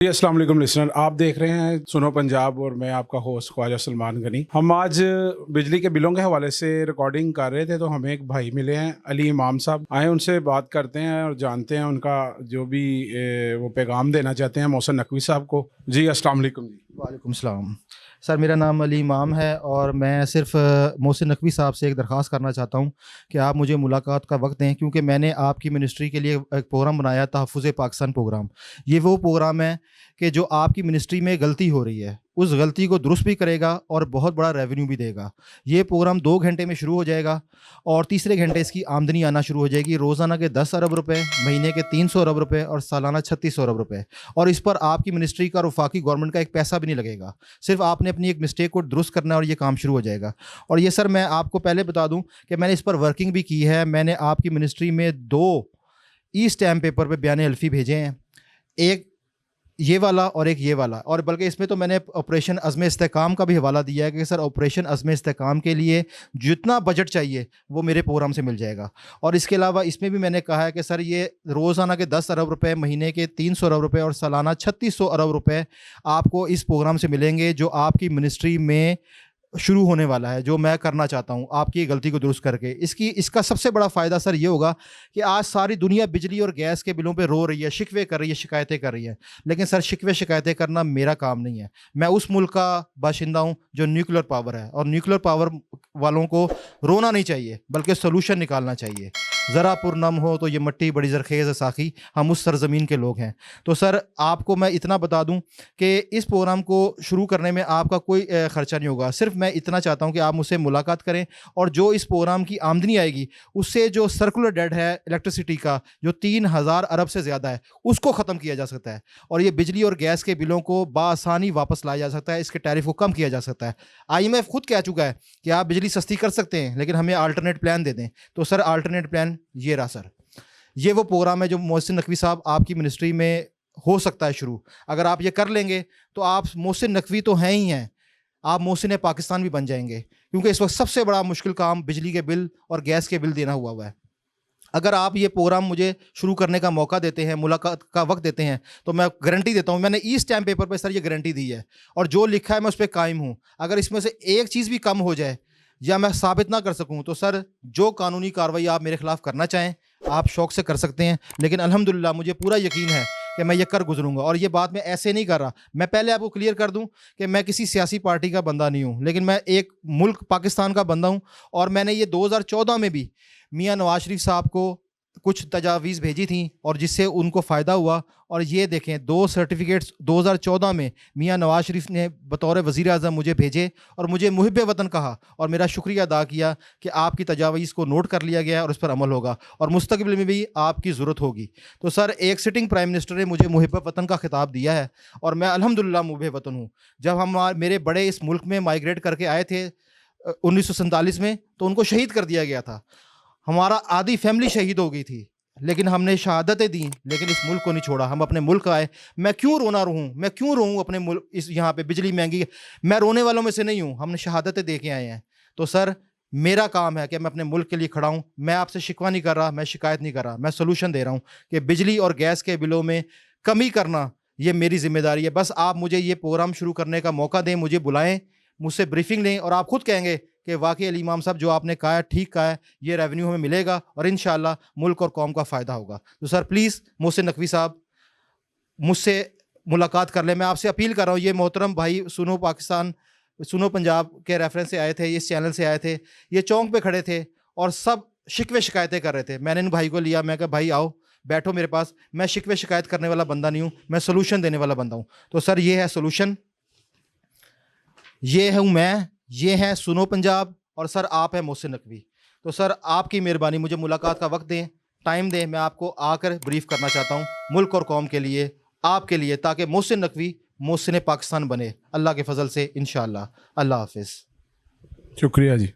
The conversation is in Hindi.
जी अस्सलाम वालेकुम लिसनर, आप देख रहे हैं सुनो पंजाब और मैं आपका होस्ट ख्वाजा सलमान गनी। हम आज बिजली के बिलों के हवाले से रिकॉर्डिंग कर रहे थे तो हमें एक भाई मिले हैं, अली इमाम साहब। आए उनसे बात करते हैं और जानते हैं उनका जो भी वो पैगाम देना चाहते हैं मोहसिन नकवी साहब को। जी अस्सलाम वालेकुम जी। वालेकुम सलाम। सर, मेरा नाम अली इमाम है और मैं सिर्फ़ मोहसिन नकवी साहब से एक दरख्वास्त करना चाहता हूँ कि आप मुझे मुलाकात का वक्त दें, क्योंकि मैंने आपकी मिनिस्ट्री के लिए एक प्रोग्राम बनाया, तहफ़्फ़ुज़ पाकिस्तान प्रोग्राम। ये वो प्रोग्राम है कि जो आपकी मिनिस्ट्री में गलती हो रही है उस गलती को दुरुस्त भी करेगा और बहुत बड़ा रेवेन्यू भी देगा। ये प्रोग्राम 2 घंटे में शुरू हो जाएगा और तीसरे घंटे इसकी आमदनी आना शुरू हो जाएगी। रोज़ाना के 10 अरब रुपए, महीने के 300 अरब रुपए और सालाना 3600 अरब रुपए। और इस पर आपकी मिनिस्ट्री का और वफाकी गवर्नमेंट का एक पैसा भी नहीं लगेगा। सिर्फ आपने अपनी एक मिस्टेक को दुरुस्त करना है और ये काम शुरू हो जाएगा। और ये सर, मैं आपको पहले बता दूं कि मैंने इस पर वर्किंग भी की है। मैंने आपकी मिनिस्ट्री में 2 ई स्टैम्प पेपर पे बयान हल्फी भेजे हैं, एक ये वाला और एक ये वाला। और बल्कि इसमें तो मैंने ऑपरेशन अज़्म इस्तेहकाम का भी हवाला दिया है कि सर, ऑपरेशन अज़्म इस्तेहकाम के लिए जितना बजट चाहिए वो मेरे प्रोग्राम से मिल जाएगा। और इसके अलावा इसमें भी मैंने कहा है कि सर, ये रोज़ाना के 10 अरब रुपए, महीने के 300 अरब रुपए और सालाना 3600 अरब रुपए आपको इस प्रोग्राम से मिलेंगे, जो आपकी मिनिस्ट्री में शुरू होने वाला है, जो मैं करना चाहता हूँ आपकी गलती को दुरुस्त करके। इसका सबसे बड़ा फ़ायदा सर ये होगा कि आज सारी दुनिया बिजली और गैस के बिलों पे रो रही है, शिकवे कर रही है, शिकायतें कर रही है। लेकिन सर, शिकवे शिकायतें करना मेरा काम नहीं है। मैं उस मुल्क का बाशिंदा हूँ जो न्यूक्लियर पावर है, और न्यूक्लियर पावर वालों को रोना नहीं चाहिए बल्कि सोल्यूशन निकालना चाहिए। ज़रा पुरनम हो तो ये मट्टी बड़ी ज़रखेज़ है साखी, हम उस सरज़मीन के लोग हैं। तो सर, आपको मैं इतना बता दूं कि इस प्रोग्राम को शुरू करने में आपका कोई ख़र्चा नहीं होगा। सिर्फ मैं इतना चाहता हूं कि आप मुझसे मुलाकात करें और जो इस प्रोग्राम की आमदनी आएगी उससे जो सर्कुलर डेट है इलेक्ट्रिसिटी का, जो 3000 अरब से ज़्यादा है, उसको ख़त्म किया जा सकता है। और ये बिजली और गैस के बिलों को बासानी वापस लाया जा सकता है, इसके टैरिफ को कम किया जा सकता है। IMF खुद कह चुका है कि आप बिजली सस्ती कर सकते हैं, लेकिन हमें अल्टरनेट प्लान दे दें। तो सर, अल्टरनेट प्लान ये रहा सर। ये वो प्रोग्राम है जो मोहसिन नकवी साहब आपकी मिनिस्ट्री में हो सकता है शुरू। अगर आप ये कर लेंगे तो आप मोहसिन नकवी तो हैं ही हैं, आप मोहसिन पाकिस्तान भी बन जाएंगे, क्योंकि इस वक्त सबसे बड़ा मुश्किल काम बिजली के बिल और गैस के बिल देना हुआ है। अगर आप ये प्रोग्राम मुझे शुरू करने का मौका देते हैं, मुलाकात का वक्त देते हैं, तो मैं गारंटी देता हूँ, मैंने ई स्टैम्प पेपर पे सर ये गारंटी दी है और जो लिखा है मैं उस पर कायम हूँ। अगर इसमें से एक चीज़ भी कम हो जाए या मैं साबित ना कर सकूं तो सर, जो कानूनी कार्रवाई आप मेरे खिलाफ करना चाहें आप शौक से कर सकते हैं। लेकिन अल्हम्दुलिल्लाह मुझे पूरा यकीन है कि मैं ये कर गुजरूंगा। और ये बात मैं ऐसे नहीं कर रहा, मैं पहले आपको क्लियर कर दूं कि मैं किसी सियासी पार्टी का बंदा नहीं हूं, लेकिन मैं एक मुल्क पाकिस्तान का बंदा हूं। और मैंने ये 2014 में भी मियाँ नवाज शरीफ साहब को कुछ तजावीज़ भेजी थी और जिससे उनको फ़ायदा हुआ। और ये देखें, 2 सर्टिफिकेट्स 2014 में मियाँ नवाज शरीफ ने बतौर वज़ीर आज़म मुझे भेजे और मुझे मुहिब वतन कहा और मेरा शुक्रिया अदा किया कि आपकी तजावीज़ को नोट कर लिया गया और उस पर अमल होगा और मुस्तक़बिल में भी आपकी ज़रूरत होगी। तो सर, एक सिटिंग प्राइम मिनिस्टर ने मुझे मुहिब वतन का खिताब दिया है और मैं अल्हम्दुलिल्लाह मुहिब वतन हूँ। जब हम मेरे बड़े इस मुल्क में माइग्रेट करके आए थे 1947 में, तो उनको शहीद कर दिया गया था। हमारा आधी फैमिली शहीद हो गई थी, लेकिन हमने शहादतें दी, लेकिन इस मुल्क को नहीं छोड़ा। हम अपने मुल्क आए। मैं क्यों रोना रहूं, मैं क्यों रोऊं अपने मुल्क, इस यहाँ पे बिजली महंगी है, मैं रोने वालों में से नहीं हूं। हमने शहादतें दे के आए हैं। तो सर, मेरा काम है कि मैं अपने मुल्क के लिए खड़ा हूं। मैं आपसे शिकवा नहीं कर रहा, मैं शिकायत नहीं कर रहा, मैं सोल्यूशन दे रहा हूं कि बिजली और गैस के बिलों में कमी करना ये मेरी जिम्मेदारी है। बस आप मुझे ये प्रोग्राम शुरू करने का मौका दें, मुझे बुलाएं, मुझसे ब्रीफिंग लें और आप खुद कहेंगे कि वाकई अली इमाम साहब जो आपने कहा है ठीक कहा है, ये रेवेन्यू हमें मिलेगा और इंशाल्लाह मुल्क और कौम का फ़ायदा होगा। तो सर, प्लीज़ मोहसिन नकवी साहब मुझसे मुलाकात कर लें। मैं आपसे अपील कर रहा हूँ। ये मोहतरम भाई सुनो पाकिस्तान, सुनो पंजाब के रेफरेंस से आए थे, इस चैनल से आए थे, ये चौंक पे खड़े थे और सब शिकवे शिकायतें कर रहे थे। मैंने इन भाई को लिया, मैं कहा भाई आओ बैठो मेरे पास। मैं शिकवे शिकायत करने वाला बंदा नहीं हूँ, मैं सोल्यूशन देने वाला बंदा हूँ। तो सर, ये है सोल्यूशन, ये हूँ मैं, ये है सुनो पंजाब और सर आप हैं मोहसिन नकवी। तो सर, आपकी मेहरबानी, मुझे मुलाकात का वक्त दें, टाइम दें, मैं आपको आकर ब्रीफ करना चाहता हूँ मुल्क और कौम के लिए, आपके लिए, ताकि मोहसिन नकवी मोहसिन पाकिस्तान बने, अल्लाह के फजल से इंशाअल्लाह। अल्लाह हाफिज़। शुक्रिया जी।